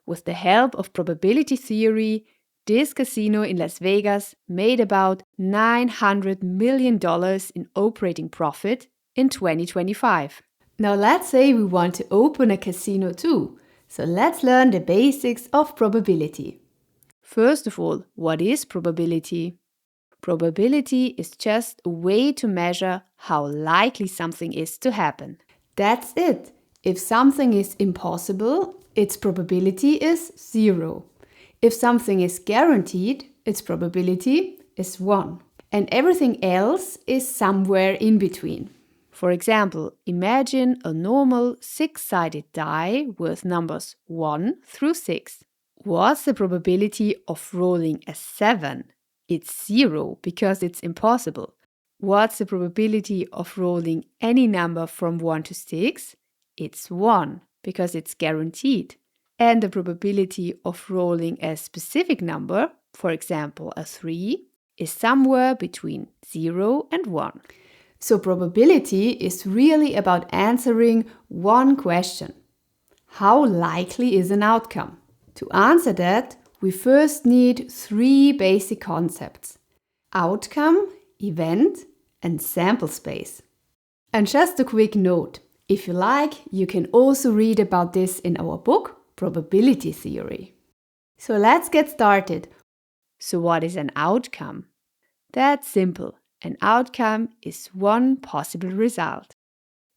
With the help of probability theory, this casino in Las Vegas made about $900 million in operating profit in 2025. Now let's say we want to open a casino too. So let's learn the basics of probability. First of all, what is probability? Probability is just a way to measure how likely something is to happen. That's it. If something is impossible, its probability is 0. If something is guaranteed, its probability is 1. And everything else is somewhere in between. For example, imagine a normal 6-sided die with numbers 1 through 6. What's the probability of rolling a 7? It's 0 because it's impossible. What's the probability of rolling any number from 1 to 6? It's 1 because it's guaranteed. And the probability of rolling a specific number, for example a 3, is somewhere between 0 and 1. So probability is really about answering one question. How likely is an outcome? To answer that, we first need 3 basic concepts: outcome, event, and sample space. And just a quick note, if you like, you can also read about this in our book, Probability Theory. So let's get started. So what is an outcome? That's simple. An outcome is one possible result.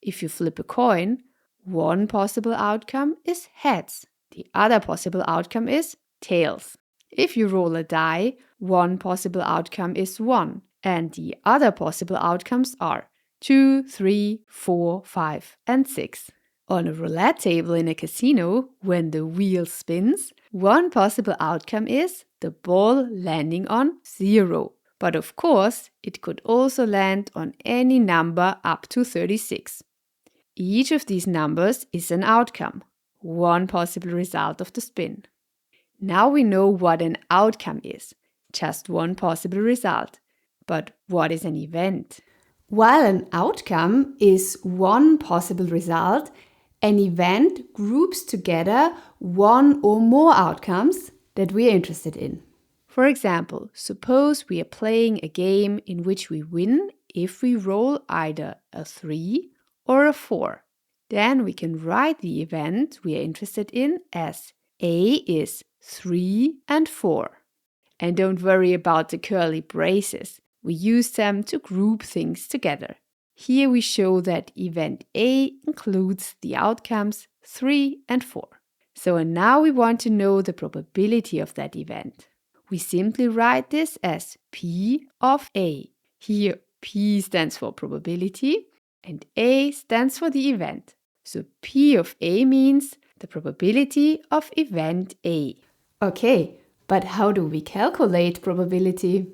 If you flip a coin, one possible outcome is heads. The other possible outcome is tails. If you roll a die, one possible outcome is 1, and the other possible outcomes are 2, 3, 4, 5, and 6. On a roulette table in a casino, when the wheel spins, one possible outcome is the ball landing on 0. But of course, it could also land on any number up to 36. Each of these numbers is an outcome, one possible result of the spin. Now we know what an outcome is, just one possible result. But what is an event? While an outcome is one possible result, an event groups together one or more outcomes that we are interested in. For example, suppose we are playing a game in which we win if we roll either a 3 or a 4. Then we can write the event we are interested in as A is 3 and 4. And don't worry about the curly braces. We use them to group things together. Here we show that event A includes the outcomes 3 and 4. So now we want to know the probability of that event. We simply write this as P of A. Here P stands for probability and A stands for the event. So P of A means the probability of event A. Okay, but how do we calculate probability?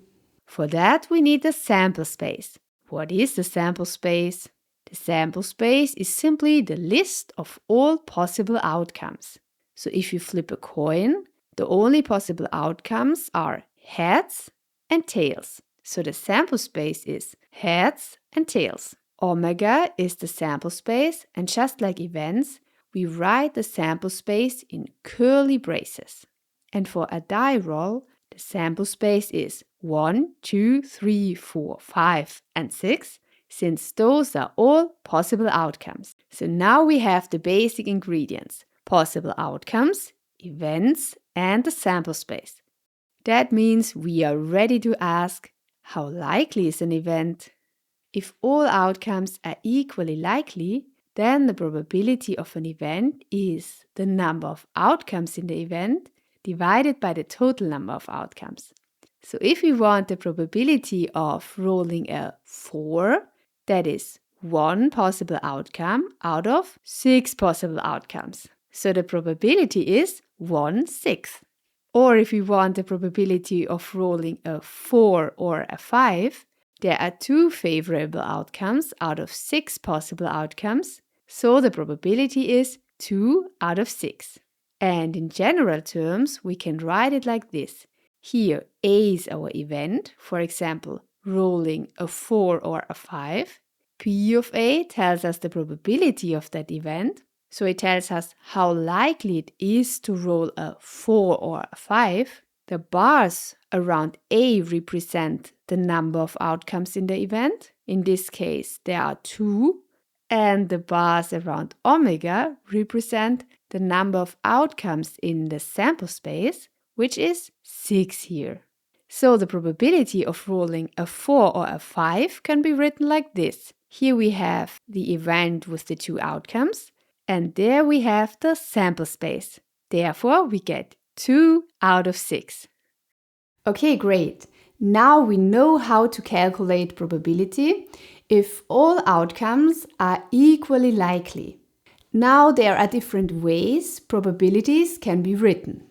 For that we need a sample space. What is the sample space? The sample space is simply the list of all possible outcomes. So if you flip a coin, the only possible outcomes are heads and tails. So the sample space is heads and tails. Omega is the sample space, and just like events, we write the sample space in curly braces. And for a die roll, the sample space is 1, 2, 3, 4, 5, and 6, since those are all possible outcomes. So now we have the basic ingredients: possible outcomes, events, and the sample space. That means we are ready to ask, how likely is an event? If all outcomes are equally likely, then the probability of an event is the number of outcomes in the event divided by the total number of outcomes. So if we want the probability of rolling a 4, that is one possible outcome out of 6 possible outcomes. So the probability is 1/6. Or if we want the probability of rolling a 4 or a 5, there are 2 favorable outcomes out of 6 possible outcomes. So the probability is 2 out of 6. And in general terms, we can write it like this. Here, A is our event, for example, rolling a 4 or a 5. P of A tells us the probability of that event. So it tells us how likely it is to roll a 4 or a 5. The bars around A represent the number of outcomes in the event. In this case, there are 2. And the bars around omega represent the number of outcomes in the sample space, which is 6 here. So the probability of rolling a 4 or a 5 can be written like this. Here we have the event with the 2 outcomes, and there we have the sample space. Therefore, we get 2 out of 6. Okay, great. Now we know how to calculate probability if all outcomes are equally likely. Now there are different ways probabilities can be written.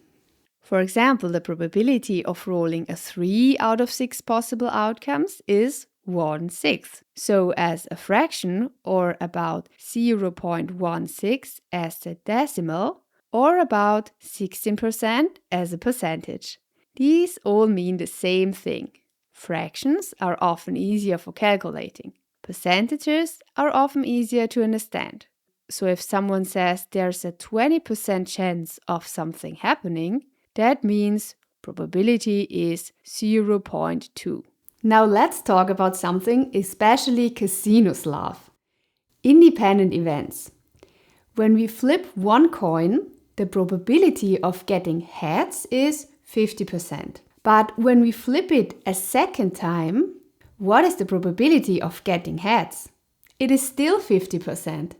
For example, the probability of rolling a 3 out of 6 possible outcomes is 1/6. So as a fraction, or about 0.16 as the decimal, or about 16% as a percentage. These all mean the same thing. Fractions are often easier for calculating. Percentages are often easier to understand. So if someone says there's a 20% chance of something happening, that means probability is 0.2. Now let's talk about something especially casinos love. Independent events. When we flip one coin, the probability of getting heads is 50%. But when we flip it a second time, what is the probability of getting heads? It is still 50%.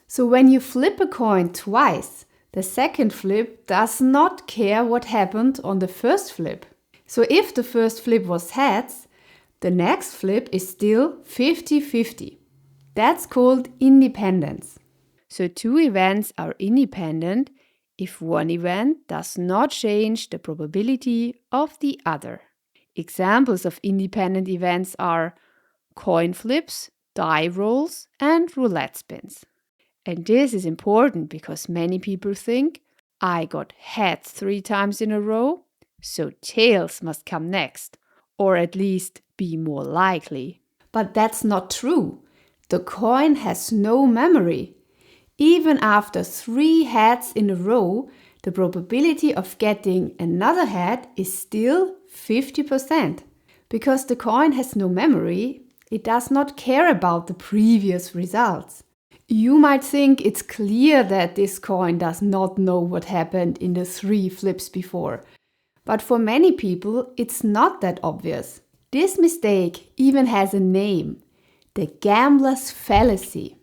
So when you flip a coin twice, the second flip does not care what happened on the first flip. So if the first flip was heads, the next flip is still 50-50. That's called independence. So 2 events are independent if one event does not change the probability of the other. Examples of independent events are coin flips, die rolls, and roulette spins. And this is important because many people think, I got heads 3 times in a row, so tails must come next, or at least be more likely. But that's not true. The coin has no memory. Even after 3 heads in a row, the probability of getting another head is still 50%. Because the coin has no memory, it does not care about the previous results. You might think it's clear that this coin does not know what happened in the 3 flips before. But for many people, it's not that obvious. This mistake even has a name: the gambler's fallacy.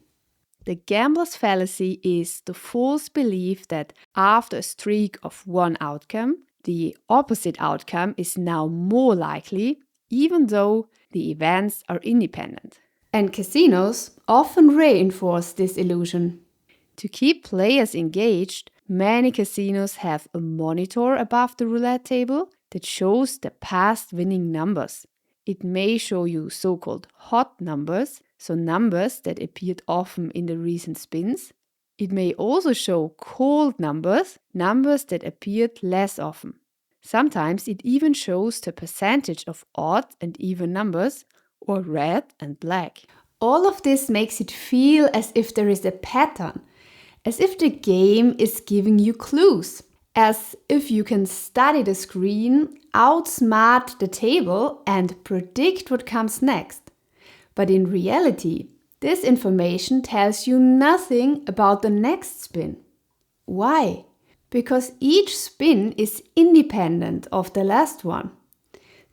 The gambler's fallacy is the false belief that after a streak of one outcome, the opposite outcome is now more likely, even though the events are independent. And casinos often reinforce this illusion. To keep players engaged, many casinos have a monitor above the roulette table that shows the past winning numbers. It may show you so-called hot numbers, so numbers that appeared often in the recent spins. It may also show cold numbers, numbers that appeared less often. Sometimes it even shows the percentage of odd and even numbers, or red and black. All of this makes it feel as if there is a pattern, as if the game is giving you clues, as if you can study the screen, outsmart the table, and predict what comes next. But in reality, this information tells you nothing about the next spin. Why? Because each spin is independent of the last one.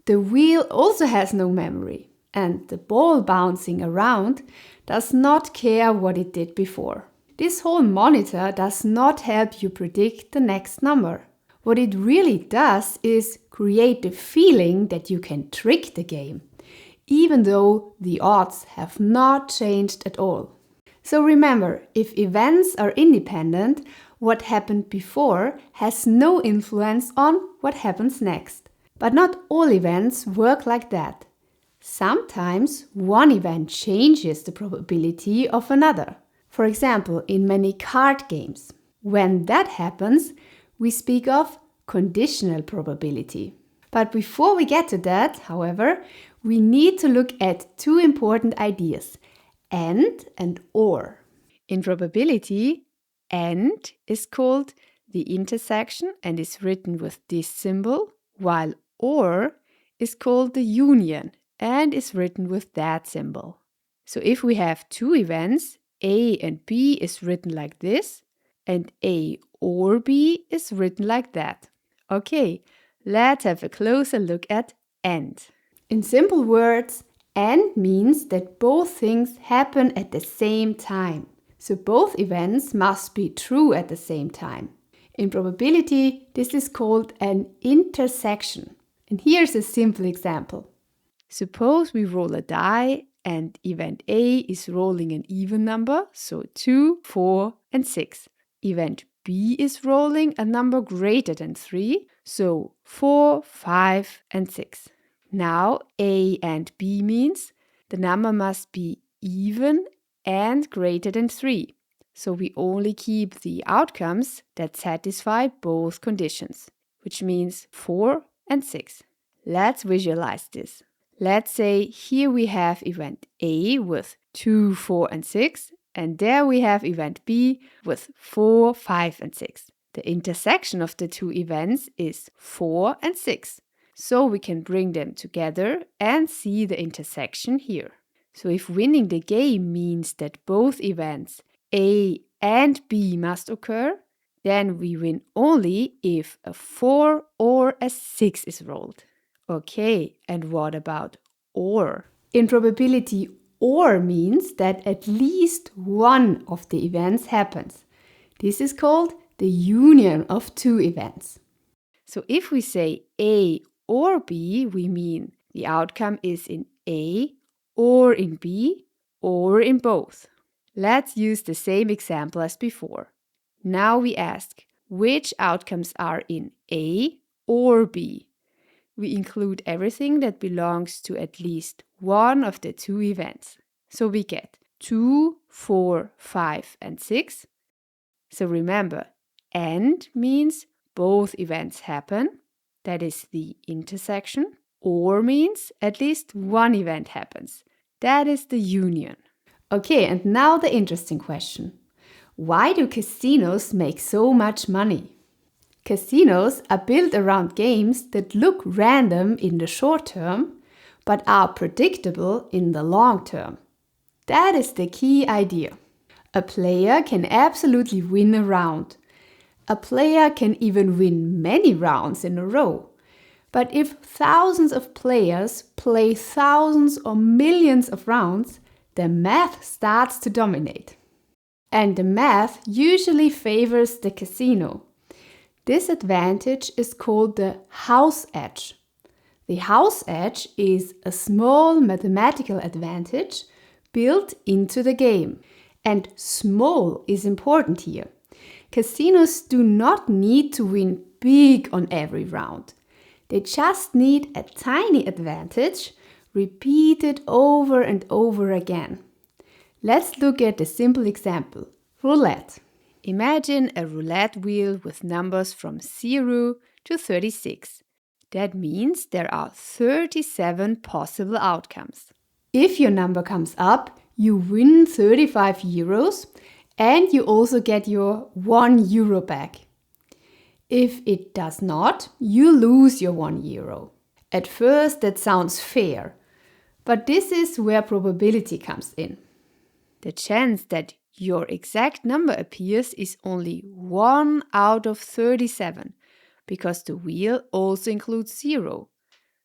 The wheel also has no memory, and the ball bouncing around does not care what it did before. This whole monitor does not help you predict the next number. What it really does is create the feeling that you can trick the game, even though the odds have not changed at all. So remember, if events are independent, what happened before has no influence on what happens next. But not all events work like that. Sometimes one event changes the probability of another. For example, in many card games. When that happens, we speak of conditional probability. But before we get to that, however, we need to look at 2 important ideas: and or. In probability, AND is called the intersection and is written with this symbol, while OR is called the union and is written with that symbol. So if we have two events, A and B is written like this, and A or B is written like that. Okay, let's have a closer look at AND. In simple words, AND means that both things happen at the same time. So both events must be true at the same time. In probability, this is called an intersection. And here's a simple example. Suppose we roll a die and event A is rolling an even number, so 2, 4, and 6. Event B is rolling a number greater than 3, so 4, 5, and 6. Now A and B means the number must be even and greater than 3. So we only keep the outcomes that satisfy both conditions, which means 4 and 6. Let's visualize this. Let's say here we have event A with 2, 4, and 6, and there we have event B with 4, 5, and 6. The intersection of the two events is 4 and 6. So we can bring them together and see the intersection here. So if winning the game means that both events A and B must occur, then we win only if a 4 or a 6 is rolled. Okay, and what about OR? In probability, OR means that at least one of the events happens. This is called the union of two events. So if we say A or B, we mean the outcome is in A or in B or in both. Let's use the same example as before. Now we ask which outcomes are in A or B. We include everything that belongs to at least one of the two events. So we get 2, 4, 5, and 6. So remember, AND means both events happen. That is the intersection. OR means at least one event happens. That is the union. Okay, and now the interesting question. Why do casinos make so much money? Casinos are built around games that look random in the short term, but are predictable in the long term. That is the key idea. A player can absolutely win a round. A player can even win many rounds in a row. But if thousands of players play thousands or millions of rounds, the math starts to dominate. And the math usually favors the casino. This advantage is called the house edge. The house edge is a small mathematical advantage built into the game. And small is important here. Casinos do not need to win big on every round. They just need a tiny advantage repeated over and over again. Let's look at a simple example. Roulette. Imagine a roulette wheel with numbers from 0 to 36. That means there are 37 possible outcomes. If your number comes up, you win 35 euros and you also get your 1 euro back. If it does not, you lose your 1 euro. At first, that sounds fair, but this is where probability comes in. The chance that your exact number appears is only 1 out of 37, because the wheel also includes 0.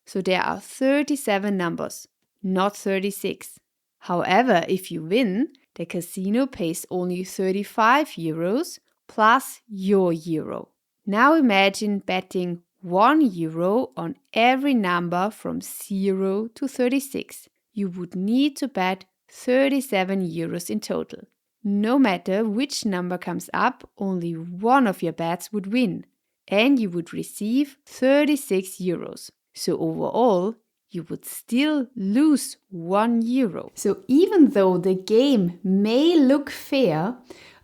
So there are 37 numbers, not 36. However, if you win, the casino pays only 35 euros plus your euro. Now imagine betting 1 euro on every number from 0 to 36. You would need to bet 37 euros in total. No matter which number comes up, only one of your bets would win, and you would receive 36 euros. So overall, you would still lose 1 euro. So even though the game may look fair,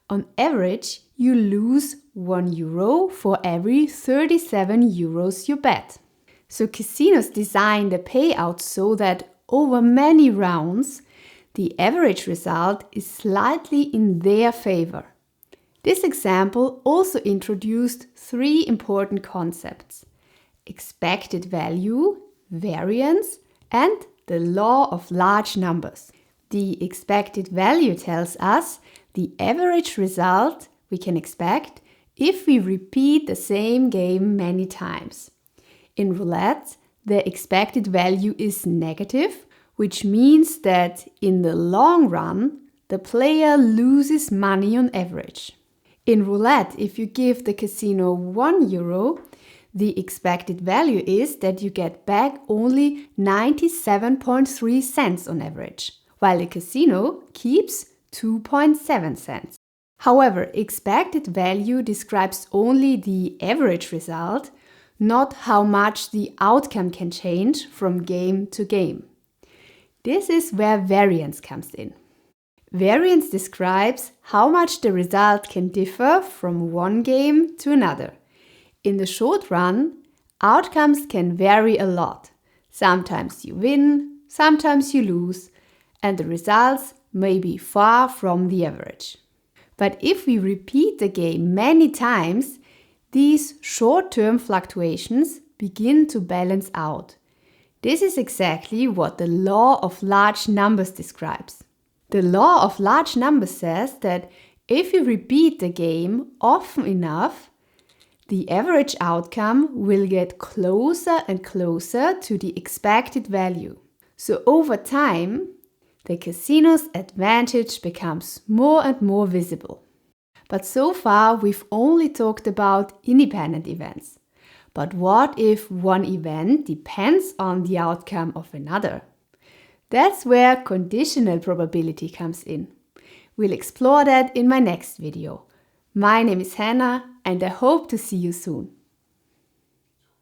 on average, you lose 1 euro for every 37 euros you bet. So casinos design the payout so that over many rounds, the average result is slightly in their favor. This example also introduced three important concepts: expected value, variance, and the law of large numbers. The expected value tells us the average result we can expect if we repeat the same game many times. In roulette, the expected value is negative, which means that in the long run, the player loses money on average. In roulette, if you give the casino €1, the expected value is that you get back only 97.3 cents on average, while the casino keeps 2.7 cents. However, expected value describes only the average result, not how much the outcome can change from game to game. This is where variance comes in. Variance describes how much the result can differ from one game to another. In the short run, outcomes can vary a lot. Sometimes you win, sometimes you lose, and the results may be far from the average. But if we repeat the game many times, these short-term fluctuations begin to balance out. This is exactly what the law of large numbers describes. The law of large numbers says that if you repeat the game often enough, the average outcome will get closer and closer to the expected value. So over time, the casino's advantage becomes more and more visible. But so far, we've only talked about independent events. But what if one event depends on the outcome of another? That's where conditional probability comes in. We'll explore that in my next video. My name is Hannah, and I hope to see you soon.